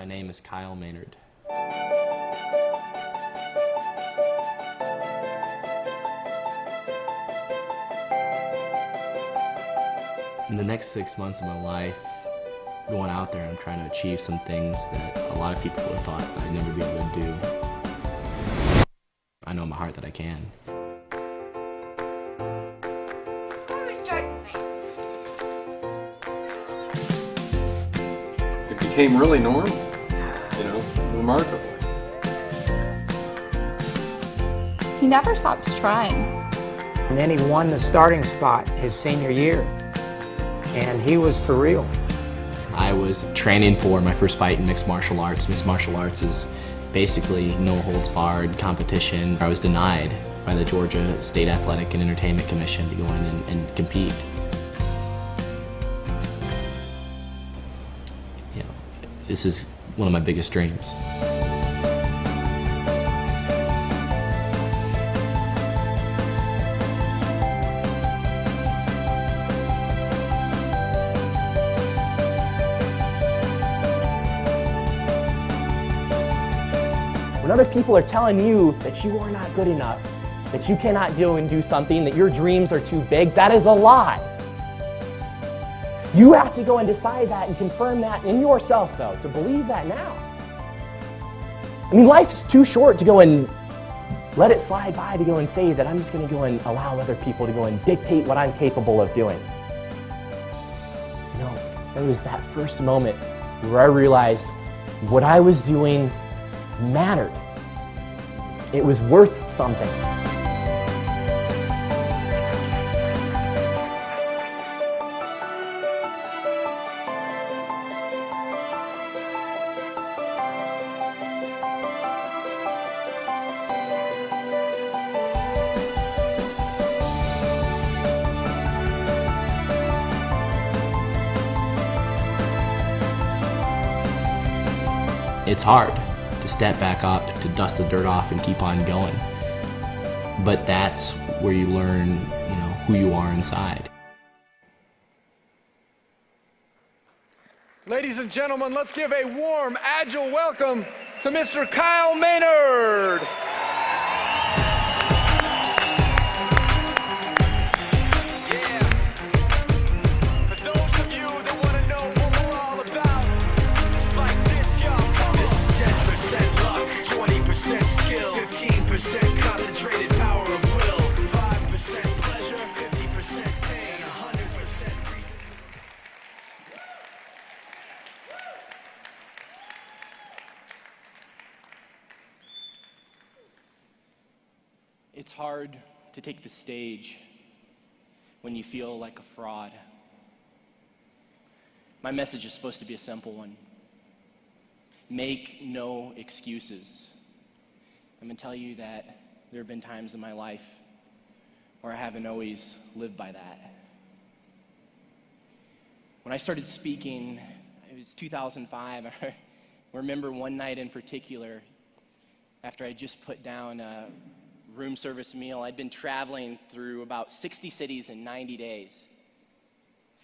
My name is Kyle Maynard. In the next 6 months of my life, going out there and trying to achieve some things that a lot of people would have thought I'd never be able to do. I know in my heart that I can. It became really normal, remarkably. He never stops trying. And then he won the starting spot his senior year, and he was for real. I was training for my first fight in mixed martial arts. Mixed martial arts is basically no holds barred competition. I was denied by the Georgia State Athletic and Entertainment Commission to go in and compete. This is one of my biggest dreams. When other people are telling you that you are not good enough, that you cannot do something, that your dreams are too big, that is a lie. You have to go and decide that and confirm that in yourself, though, to believe that now. I mean, life is too short to go and let it slide by, to go and say that I'm just going to go and allow other people to go and dictate what I'm capable of doing. No, there was that first moment where I realized what I was doing mattered. It was worth something. It's hard to step back up, to dust the dirt off and keep on going. But that's where you learn, who you are inside. Ladies and gentlemen, let's give a warm, agile welcome to Mr. Kyle Maynard. Concentrated power of will, 5% pleasure, 50% pain, 100% reason. It's hard to take the stage when you feel like a fraud. My message is supposed to be a simple one. Make no excuses. I'm going to tell you that there have been times in my life where I haven't always lived by that. When I started speaking, it was 2005. I remember one night in particular, after I just put down a room service meal. I'd been traveling through about 60 cities in 90 days,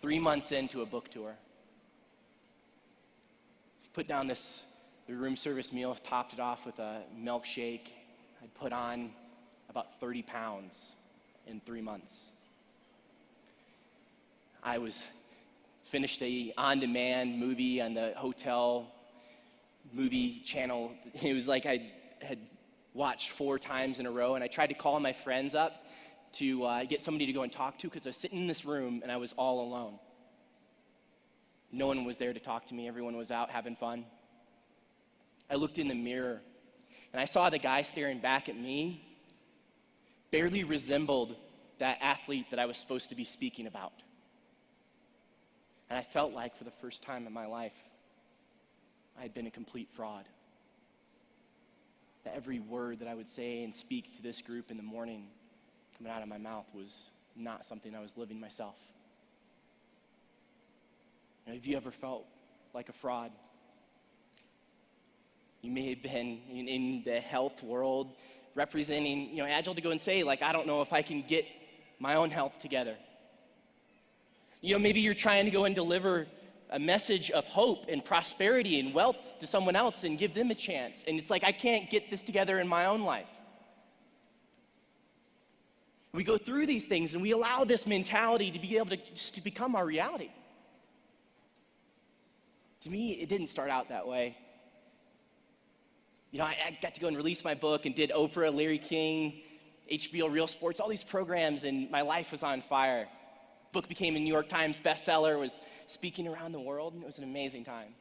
3 months into a book tour. Put down the room service meal, topped it off with a milkshake. I'd put on about 30 pounds in 3 months. I finished a on-demand movie on the hotel movie channel. It was like I had watched 4 times in a row, and I tried to call my friends up to get somebody to go and talk to, because I was sitting in this room and I was all alone. No one was there to talk to me. Everyone was out having fun. I looked in the mirror, and I saw the guy staring back at me barely resembled that athlete that I was supposed to be speaking about. And I felt like, for the first time in my life, I had been a complete fraud. That every word that I would say and speak to this group in the morning coming out of my mouth was not something I was living myself. Have you ever felt like a fraud? You may have been in the health world representing, Agile, to go and say, I don't know if I can get my own health together. Maybe you're trying to go and deliver a message of hope and prosperity and wealth to someone else and give them a chance. And it's like, I can't get this together in my own life. We go through these things and we allow this mentality to be able to just to become our reality. To me, it didn't start out that way. You know, I got to go and release my book and did Oprah, Larry King, HBO Real Sports, all these programs, and my life was on fire. Book became a New York Times bestseller, was speaking around the world, and it was an amazing time.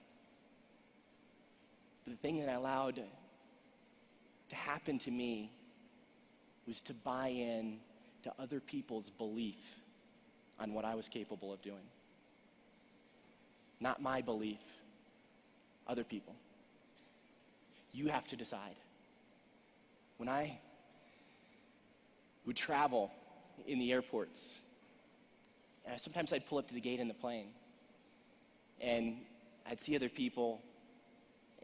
But the thing that I allowed to happen to me was to buy in to other people's belief on what I was capable of doing. Not my belief, other people. You have to decide. When I would travel in the airports, sometimes I'd pull up to the gate in the plane, and I'd see other people,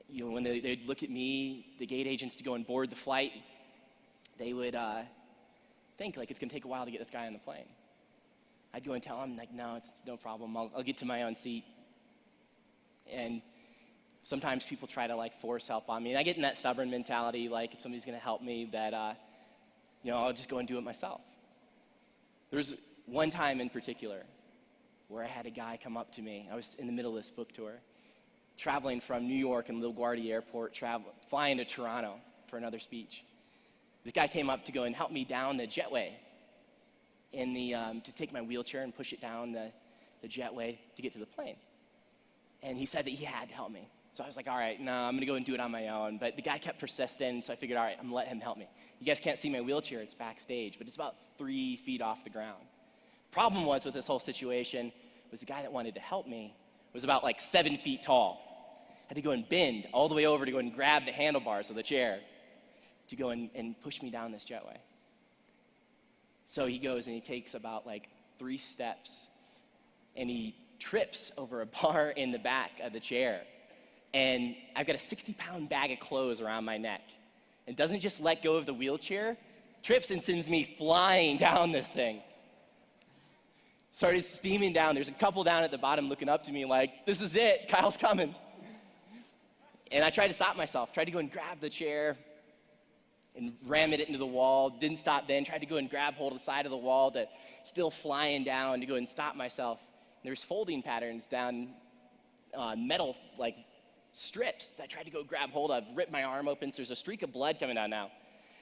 you know, when they'd look at me, the gate agents, to go and board the flight, they would think, like, it's going to take a while to get this guy on the plane. I'd go and tell them, like, no, it's no problem. I'll get to my own seat. And sometimes people try to, like, force help on me. And I get in that stubborn mentality, like, if somebody's going to help me, that, you know, I'll just go and do it myself. There was one time in particular where I had a guy come up to me. I was in the middle of this book tour, traveling from New York and LaGuardia Airport, flying to Toronto for another speech. This guy came up to go and help me down the jetway in the, to take my wheelchair and push it down the jetway to get to the plane. And he said that he had to help me. So I was like, all right, no, I'm going to go and do it on my own. But the guy kept persisting, so I figured, all right, I'm going to let him help me. You guys can't see my wheelchair. It's backstage, but it's about 3 feet off the ground. Problem was with this whole situation was the guy that wanted to help me was about like 7 feet tall. I had to go and bend all the way over to go and grab the handlebars of the chair to go and push me down this jetway. So he goes and he takes about like 3 steps, and he trips over a bar in the back of the chair. And I've got a 60-pound bag of clothes around my neck. And doesn't just let go of the wheelchair, trips and sends me flying down this thing. Started steaming down. There's a couple down at the bottom looking up to me like, this is it, Kyle's coming. And I tried to stop myself, tried to go and grab the chair and ram it into the wall. Didn't stop then, tried to go and grab hold of the side of the wall to still flying down to go and stop myself. There's folding patterns down metal, like strips that I tried to go grab hold of, ripped my arm open, so there's a streak of blood coming down now.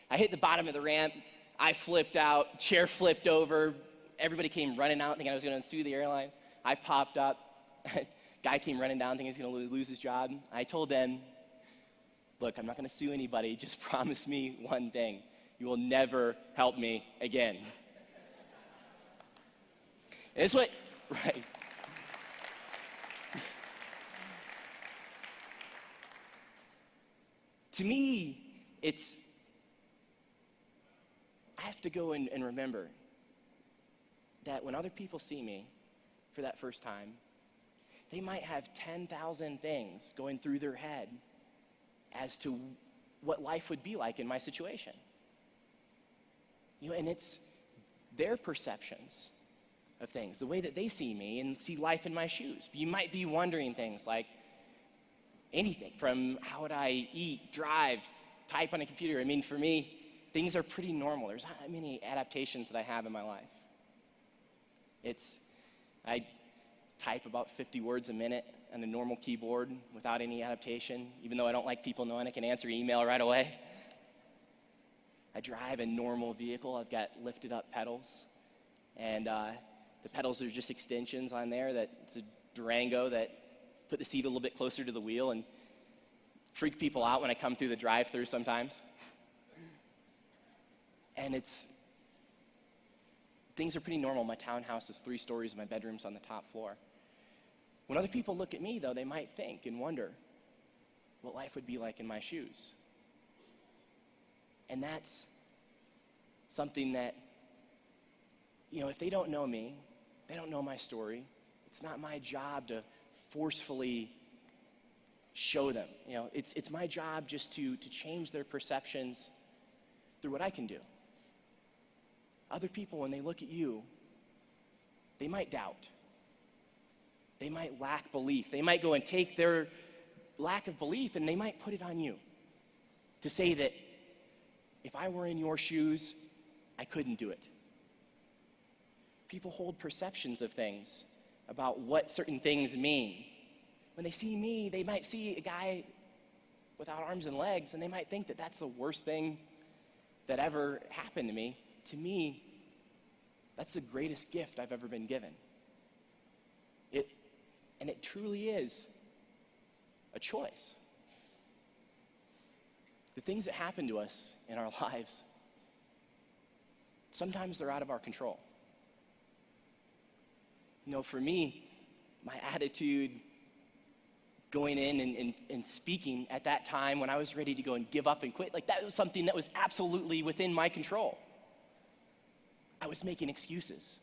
I hit the bottom of the ramp, I flipped out, chair flipped over, everybody came running out thinking I was going to sue the airline. I popped up, guy came running down thinking he's going to lose his job. I told them, look, I'm not going to sue anybody, just promise me one thing. You will never help me again. And it's what, right. To me, I have to go and remember that when other people see me for that first time, they might have 10,000 things going through their head as to what life would be like in my situation. You know, and it's their perceptions of things, the way that they see me and see life in my shoes. You might be wondering things like anything from how would I eat, drive, type on a computer. I mean, for me, things are pretty normal. There's not many adaptations that I have in my life. I type about 50 words a minute on a normal keyboard without any adaptation, even though I don't like people knowing I can answer email right away. I drive a normal vehicle. I've got lifted up pedals, and the pedals are just extensions on there. It's a Durango that put the seat a little bit closer to the wheel and freak people out when I come through the drive-thru sometimes. And things are pretty normal. My townhouse is 3 stories, my bedroom's on the top floor. When other people look at me, though, they might think and wonder what life would be like in my shoes. And that's something that, you know, if they don't know me, they don't know my story, it's not my job to forcefully show them. You know, it's my job just to change their perceptions through what I can do. Other people, when they look at you, they might doubt. They might lack belief. They might go and take their lack of belief and they might put it on you to say that if I were in your shoes, I couldn't do it. People hold perceptions of things about what certain things mean. When they see me, they might see a guy without arms and legs, and they might think that that's the worst thing that ever happened to me. To me, that's the greatest gift I've ever been given. And it truly is a choice. The things that happen to us in our lives, sometimes they're out of our control. You know, for me, my attitude going in and speaking at that time when I was ready to go and give up and quit, like that was something that was absolutely within my control. I was making excuses.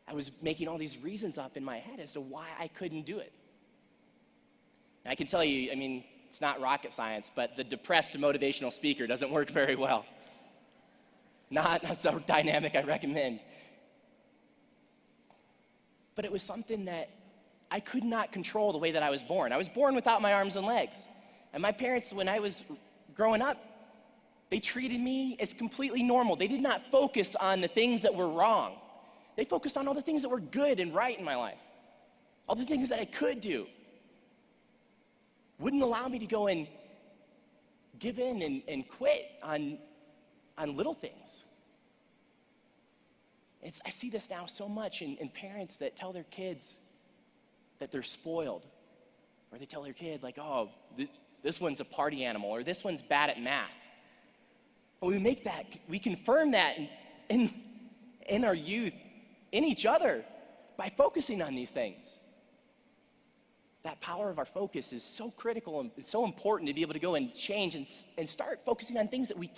I was making all these reasons up in my head as to why I couldn't do it. And I can tell you, I mean, it's not rocket science, but the depressed motivational speaker doesn't work very well. Not a dynamic I recommend. But it was something that I could not control the way that I was born. I was born without my arms and legs. And my parents, when I was growing up, they treated me as completely normal. They did not focus on the things that were wrong. They focused on all the things that were good and right in my life. All the things that I could do. Wouldn't allow me to go and give in and quit on little things. I see this now so much in parents that tell their kids that they're spoiled. Or they tell their kid, like, oh, this one's a party animal, or this one's bad at math. And we confirm that in our youth, in each other, by focusing on these things. That power of our focus is so critical and so important to be able to go and change and start focusing on things that we can't